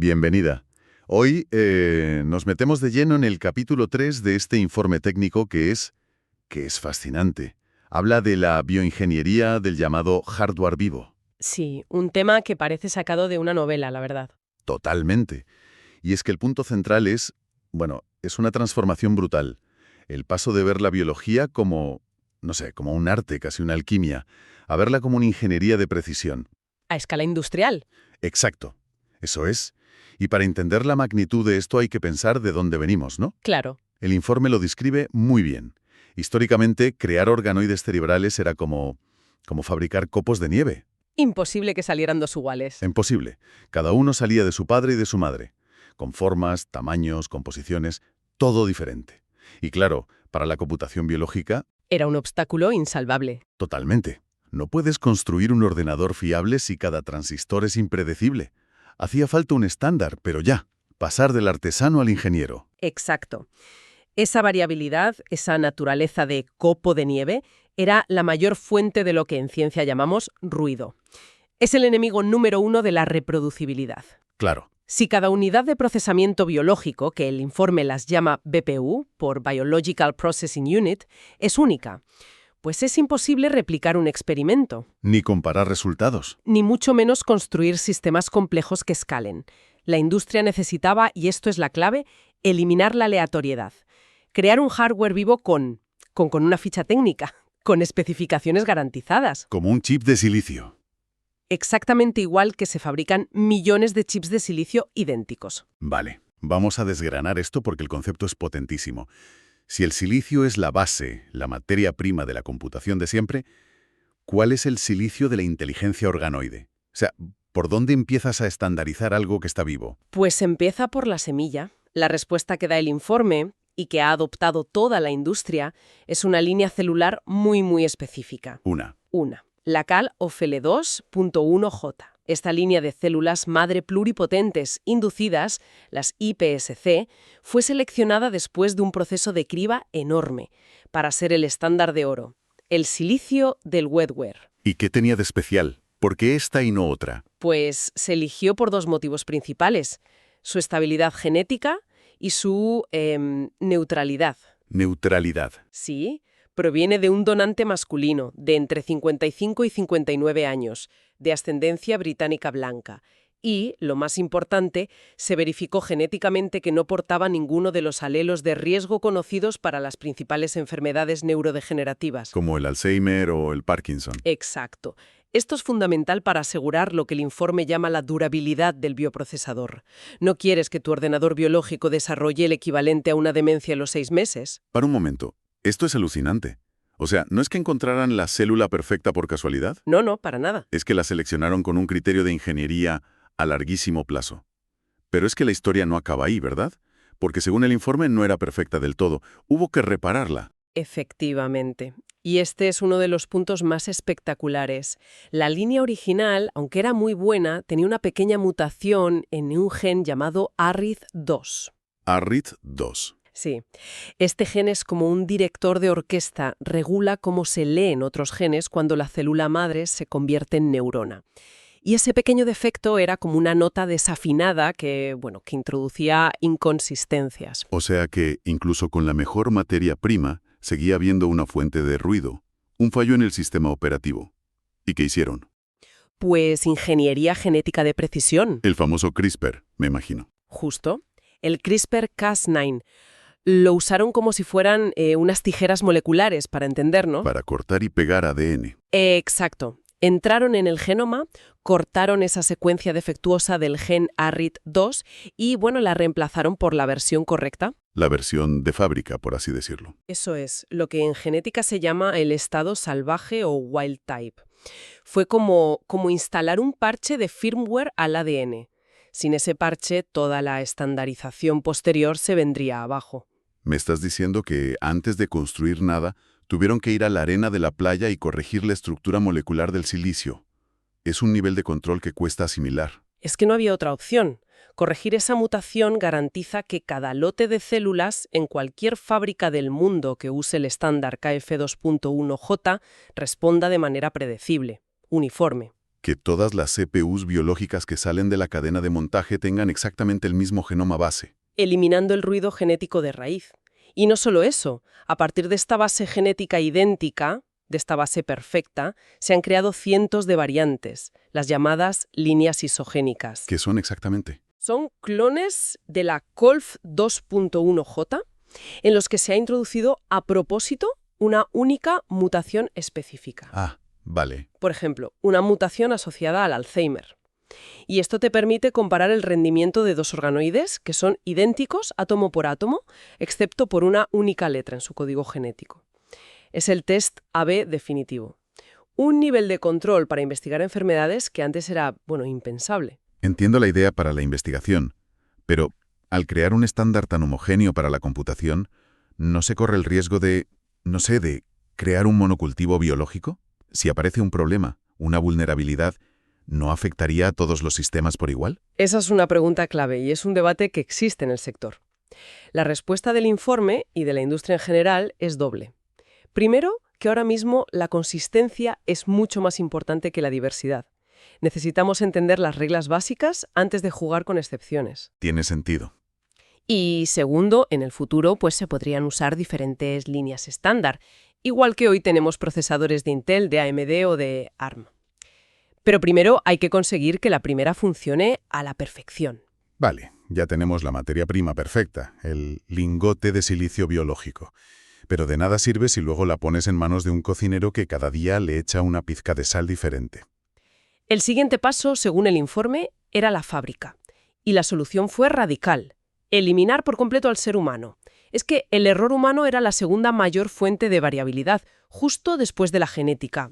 Bienvenida. Hoy nos metemos de lleno en el capítulo 3 de este informe técnico que es fascinante. Habla de la bioingeniería del llamado hardware vivo. Sí, un tema que parece sacado de una novela, la verdad. Totalmente. Y es que el punto central es una transformación brutal. El paso de ver la biología como, no sé, como un arte, casi una alquimia, a verla como una ingeniería de precisión. A escala industrial. Exacto. Eso es. Y para entender la magnitud de esto hay que pensar de dónde venimos, ¿no? Claro. El informe lo describe muy bien. Históricamente, crear organoides cerebrales era como fabricar copos de nieve. Imposible que salieran dos iguales. Imposible. Cada uno salía de su padre y de su madre, con formas, tamaños, composiciones, todo diferente. Y claro, para la computación biológica, Era un obstáculo insalvable. totalmente. No puedes construir un ordenador fiable si cada transistor es impredecible. Hacía falta un estándar, pero ya, pasar del artesano al ingeniero. Exacto. Esa variabilidad, esa naturaleza de copo de nieve, era la mayor fuente de lo que en ciencia llamamos ruido. Es el enemigo número uno de la reproducibilidad. Claro. Si cada unidad de procesamiento biológico, que el informe las llama BPU, por Biological Processing Unit, es única, pues es imposible replicar un experimento, Ni comparar resultados. ni mucho menos construir sistemas complejos que escalen. La industria necesitaba, y esto es la clave, eliminar la aleatoriedad. Crear un hardware vivo con una ficha técnica, con especificaciones garantizadas. Como un chip de silicio. Exactamente igual que se fabrican millones de chips de silicio idénticos. Vale, vamos a desgranar esto porque el concepto es potentísimo. Si el silicio es la base, la materia prima de la computación de siempre, ¿cuál es el silicio de la inteligencia organoide? O sea, ¿por dónde empiezas a estandarizar algo que está vivo? Pues empieza por la semilla. La respuesta que da el informe, y que ha adoptado toda la industria, es una línea celular muy específica. Una. La CAL-OFL2.1J. Esta línea de células madre pluripotentes inducidas, las iPSC, fue seleccionada después de un proceso de criba enorme para ser el estándar de oro, el silicio del wetware. ¿Y qué tenía de especial? ¿Por qué esta y no otra? Pues se eligió por dos motivos principales: su estabilidad genética y su neutralidad. Neutralidad. Sí, proviene de un donante masculino de entre 55 y 59 años, de ascendencia británica blanca. Y, lo más importante, se verificó genéticamente que no portaba ninguno de los alelos de riesgo conocidos para las principales enfermedades neurodegenerativas. Como el Alzheimer o el Parkinson. Exacto. Esto es fundamental para asegurar lo que el informe llama la durabilidad del bioprocesador. No quieres que tu ordenador biológico desarrolle el equivalente a una demencia en los 6 meses. Para un momento, esto es alucinante. O sea, ¿no es que encontraran la célula perfecta por casualidad? No, para nada. Es que la seleccionaron con un criterio de ingeniería a larguísimo plazo. Pero es que la historia no acaba ahí, ¿verdad? Porque según el informe no era perfecta del todo. Hubo que repararla. Efectivamente. Y este es uno de los puntos más espectaculares. La línea original, aunque era muy buena, tenía una pequeña mutación en un gen llamado ARID2. ARID2. Sí. Este gen es como un director de orquesta, regula cómo se leen otros genes cuando la célula madre se convierte en neurona. Y ese pequeño defecto era como una nota desafinada que introducía inconsistencias. O sea que, incluso con la mejor materia prima, seguía habiendo una fuente de ruido, un fallo en el sistema operativo. ¿Y qué hicieron? Pues ingeniería genética de precisión. El famoso CRISPR, me imagino. Justo. El CRISPR-Cas9. Lo usaron como si fueran unas tijeras moleculares, para entender, ¿no? Para cortar y pegar ADN. Exacto. Entraron en el genoma, cortaron esa secuencia defectuosa del gen ARID2 y, la reemplazaron por la versión correcta. La versión de fábrica, por así decirlo. Eso es, lo que en genética se llama el estado salvaje o wild type. Fue como instalar un parche de firmware al ADN. Sin ese parche, toda la estandarización posterior se vendría abajo. ¿Me estás diciendo que antes de construir nada, tuvieron que ir a la arena de la playa y corregir la estructura molecular del silicio? Es un nivel de control que cuesta asimilar. Es que no había otra opción. Corregir esa mutación garantiza que cada lote de células en cualquier fábrica del mundo que use el estándar KF2.1J responda de manera predecible, uniforme. Que todas las CPUs biológicas que salen de la cadena de montaje tengan exactamente el mismo genoma base. Eliminando el ruido genético de raíz. Y no solo eso, a partir de esta base genética idéntica, de esta base perfecta, se han creado cientos de variantes, las llamadas líneas isogénicas. ¿Qué son exactamente? Son clones de la COLF 2.1J en los que se ha introducido a propósito una única mutación específica. Ah, vale. Por ejemplo, una mutación asociada al Alzheimer. Y esto te permite comparar el rendimiento de dos organoides que son idénticos átomo por átomo, excepto por una única letra en su código genético. Es el test AB definitivo. Un nivel de control para investigar enfermedades que antes era, impensable. Entiendo la idea para la investigación, pero al crear un estándar tan homogéneo para la computación, ¿no se corre el riesgo de crear un monocultivo biológico? Si aparece un problema, una vulnerabilidad, ¿no afectaría a todos los sistemas por igual? Esa es una pregunta clave y es un debate que existe en el sector. La respuesta del informe y de la industria en general es doble. Primero, que ahora mismo la consistencia es mucho más importante que la diversidad. Necesitamos entender las reglas básicas antes de jugar con excepciones. Tiene sentido. Y segundo, en el futuro se podrían usar diferentes líneas estándar, igual que hoy tenemos procesadores de Intel, de AMD o de ARM. Pero primero hay que conseguir que la primera funcione a la perfección. Vale, ya tenemos la materia prima perfecta, el lingote de silicio biológico. Pero de nada sirve si luego la pones en manos de un cocinero que cada día le echa una pizca de sal diferente. El siguiente paso, según el informe, era la fábrica. Y la solución fue radical: eliminar por completo al ser humano. Es que el error humano era la segunda mayor fuente de variabilidad, justo después de la genética.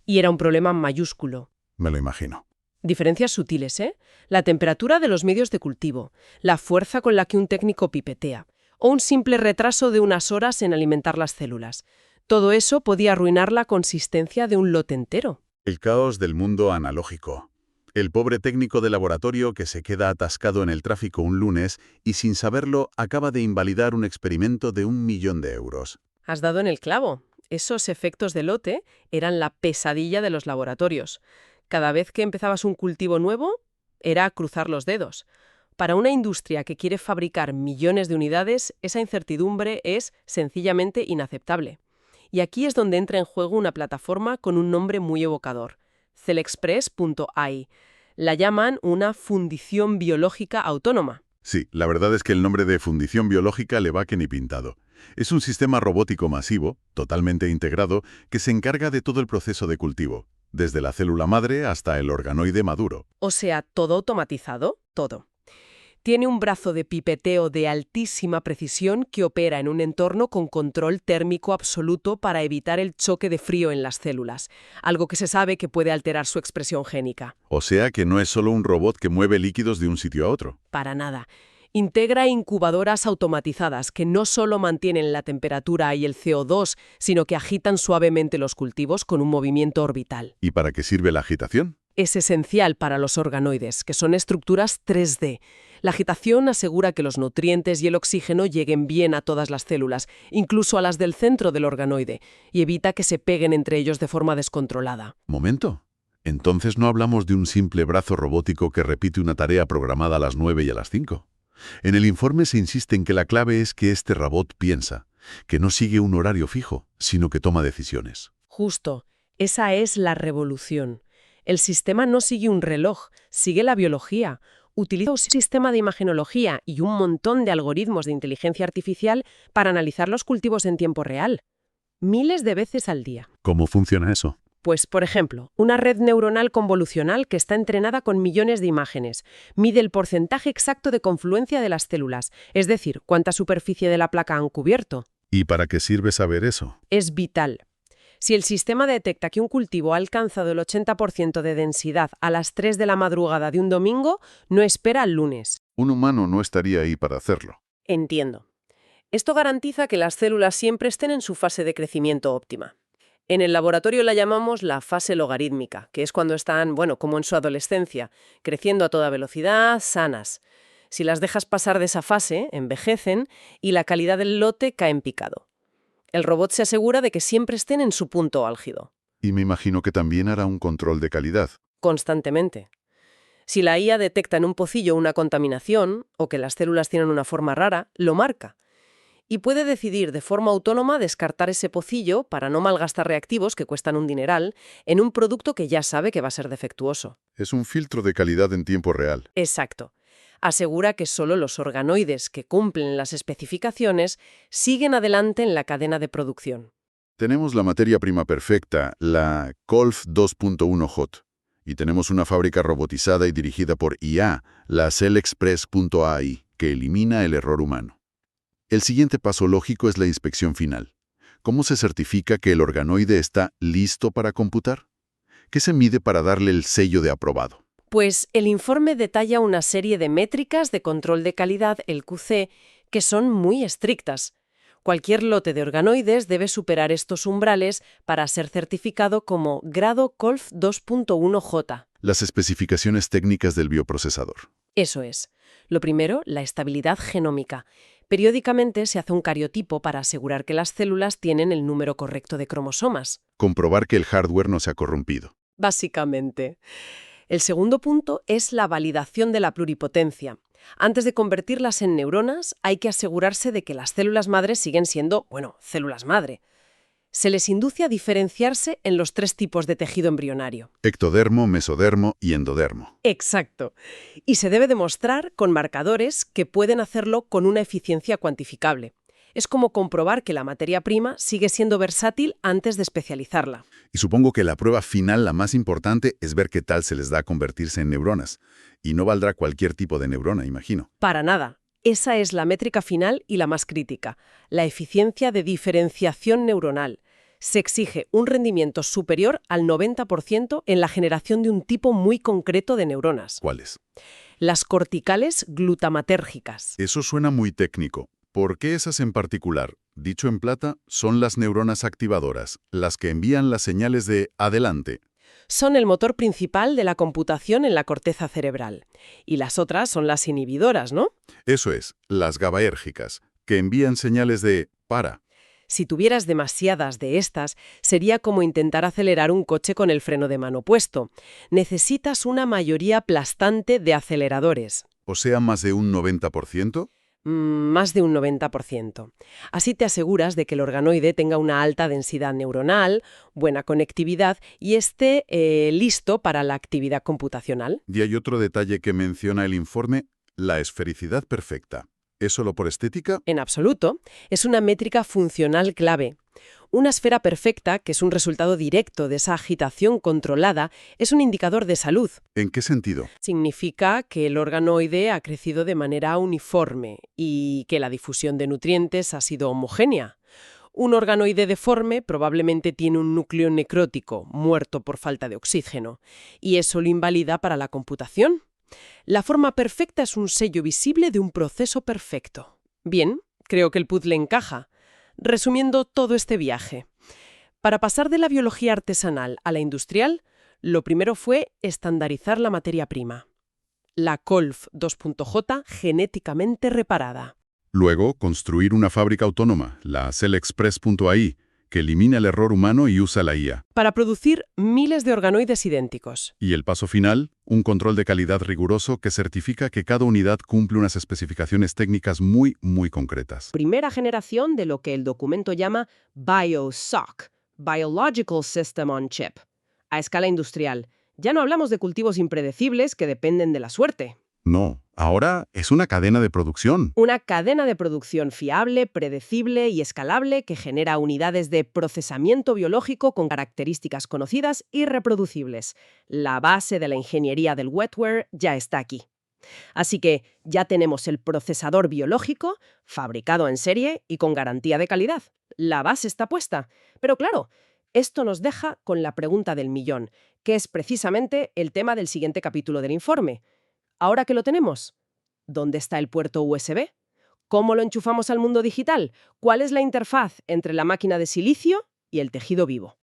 Y era un problema mayúsculo. Me lo imagino. Diferencias sutiles, ¿eh? La temperatura de los medios de cultivo, la fuerza con la que un técnico pipetea, o un simple retraso de unas horas en alimentar las células. Todo eso podía arruinar la consistencia de un lote entero. El caos del mundo analógico. El pobre técnico de laboratorio que se queda atascado en el tráfico un lunes y sin saberlo acaba de invalidar un experimento de 1 millón de euros. Has dado en el clavo. Esos efectos de lote eran la pesadilla de los laboratorios. Cada vez que empezabas un cultivo nuevo, era cruzar los dedos. Para una industria que quiere fabricar millones de unidades, esa incertidumbre es sencillamente inaceptable. Y aquí es donde entra en juego una plataforma con un nombre muy evocador: Celexpress.ai. La llaman una fundición biológica autónoma. Sí, la verdad es que el nombre de fundición biológica le va que ni pintado. Es un sistema robótico masivo, totalmente integrado, que se encarga de todo el proceso de cultivo, desde la célula madre hasta el organoide maduro. O sea, todo automatizado, todo. Tiene un brazo de pipeteo de altísima precisión que opera en un entorno con control térmico absoluto para evitar el choque de frío en las células, algo que se sabe que puede alterar su expresión génica. O sea que no es solo un robot que mueve líquidos de un sitio a otro. Para nada. Integra incubadoras automatizadas que no solo mantienen la temperatura y el CO2, sino que agitan suavemente los cultivos con un movimiento orbital. ¿Y para qué sirve la agitación? Es esencial para los organoides, que son estructuras 3D. La agitación asegura que los nutrientes y el oxígeno lleguen bien a todas las células, incluso a las del centro del organoide, y evita que se peguen entre ellos de forma descontrolada. Momento. Entonces no hablamos de un simple brazo robótico que repite una tarea programada a las 9 y a las 5. En el informe se insiste en que la clave es que este robot piensa, que no sigue un horario fijo, sino que toma decisiones. Justo. Esa es la revolución. El sistema no sigue un reloj, sigue la biología. Utiliza un sistema de imagenología y un montón de algoritmos de inteligencia artificial para analizar los cultivos en tiempo real. Miles de veces al día. ¿Cómo funciona eso? Pues, por ejemplo, una red neuronal convolucional que está entrenada con millones de imágenes. Mide el porcentaje exacto de confluencia de las células, es decir, cuánta superficie de la placa han cubierto. ¿Y para qué sirve saber eso? Es vital. Si el sistema detecta que un cultivo ha alcanzado el 80% de densidad a las 3 de la madrugada de un domingo, no espera al lunes. Un humano no estaría ahí para hacerlo. Entiendo. Esto garantiza que las células siempre estén en su fase de crecimiento óptima. En el laboratorio la llamamos la fase logarítmica, que es cuando están, como en su adolescencia, creciendo a toda velocidad, sanas. Si las dejas pasar de esa fase, envejecen y la calidad del lote cae en picado. El robot se asegura de que siempre estén en su punto álgido. Y me imagino que también hará un control de calidad. Constantemente. Si la IA detecta en un pocillo una contaminación o que las células tienen una forma rara, lo marca. Y puede decidir de forma autónoma descartar ese pocillo para no malgastar reactivos que cuestan un dineral en un producto que ya sabe que va a ser defectuoso. Es un filtro de calidad en tiempo real. Exacto. Asegura que solo los organoides que cumplen las especificaciones siguen adelante en la cadena de producción. Tenemos la materia prima perfecta, la Colf 2.1 Hot. Y tenemos una fábrica robotizada y dirigida por IA, la CellExpress.ai, que elimina el error humano. El siguiente paso lógico es la inspección final. ¿Cómo se certifica que el organoide está listo para computar? ¿Qué se mide para darle el sello de aprobado? Pues el informe detalla una serie de métricas de control de calidad, el QC, que son muy estrictas. Cualquier lote de organoides debe superar estos umbrales para ser certificado como grado Colf 2.1J. Las especificaciones técnicas del bioprocesador. Eso es. Lo primero, la estabilidad genómica. Periódicamente se hace un cariotipo para asegurar que las células tienen el número correcto de cromosomas. Comprobar que el hardware no se ha corrompido. Básicamente. El segundo punto es la validación de la pluripotencia. Antes de convertirlas en neuronas, hay que asegurarse de que las células madres siguen siendo, células madre. Se les induce a diferenciarse en los 3 tipos de tejido embrionario. Ectodermo, mesodermo y endodermo. Exacto. Y se debe demostrar con marcadores que pueden hacerlo con una eficiencia cuantificable. Es como comprobar que la materia prima sigue siendo versátil antes de especializarla. Y supongo que la prueba final, la más importante, es ver qué tal se les da a convertirse en neuronas. Y no valdrá cualquier tipo de neurona, imagino. Para nada. Esa es la métrica final y la más crítica, la eficiencia de diferenciación neuronal. Se exige un rendimiento superior al 90% en la generación de un tipo muy concreto de neuronas. ¿Cuáles? Las corticales glutamatérgicas. Eso suena muy técnico. ¿Por qué esas en particular? Dicho en plata, son las neuronas activadoras, las que envían las señales de adelante. Son el motor principal de la computación en la corteza cerebral. Y las otras son las inhibidoras, ¿no? Eso es, las GABAérgicas, que envían señales de para. Si tuvieras demasiadas de estas, sería como intentar acelerar un coche con el freno de mano puesto. Necesitas una mayoría aplastante de aceleradores. O sea, más de un 90%. Más de un 90%. Así te aseguras de que el organoide tenga una alta densidad neuronal, buena conectividad y esté listo para la actividad computacional. Y hay otro detalle que menciona el informe, la esfericidad perfecta. ¿Es solo por estética? En absoluto. Es una métrica funcional clave. Una esfera perfecta, que es un resultado directo de esa agitación controlada, es un indicador de salud. ¿En qué sentido? Significa que el organoide ha crecido de manera uniforme y que la difusión de nutrientes ha sido homogénea. Un organoide deforme probablemente tiene un núcleo necrótico, muerto por falta de oxígeno, y eso lo invalida para la computación. La forma perfecta es un sello visible de un proceso perfecto. Bien, creo que el puzzle encaja. Resumiendo todo este viaje, para pasar de la biología artesanal a la industrial, lo primero fue estandarizar la materia prima. La Colf 2.J genéticamente reparada. Luego, construir una fábrica autónoma, la CellExpress.ai, que elimina el error humano y usa la IA. Para producir miles de organoides idénticos. Y el paso final, un control de calidad riguroso que certifica que cada unidad cumple unas especificaciones técnicas muy concretas. Primera generación de lo que el documento llama BioSoc, Biological System on Chip, a escala industrial. Ya no hablamos de cultivos impredecibles que dependen de la suerte. No, ahora es una cadena de producción. Una cadena de producción fiable, predecible y escalable que genera unidades de procesamiento biológico con características conocidas y reproducibles. La base de la ingeniería del wetware ya está aquí. Así que ya tenemos el procesador biológico, fabricado en serie y con garantía de calidad. La base está puesta. Pero claro, esto nos deja con la pregunta del millón, que es precisamente el tema del siguiente capítulo del informe. Ahora que lo tenemos, ¿dónde está el puerto USB? ¿Cómo lo enchufamos al mundo digital? ¿Cuál es la interfaz entre la máquina de silicio y el tejido vivo?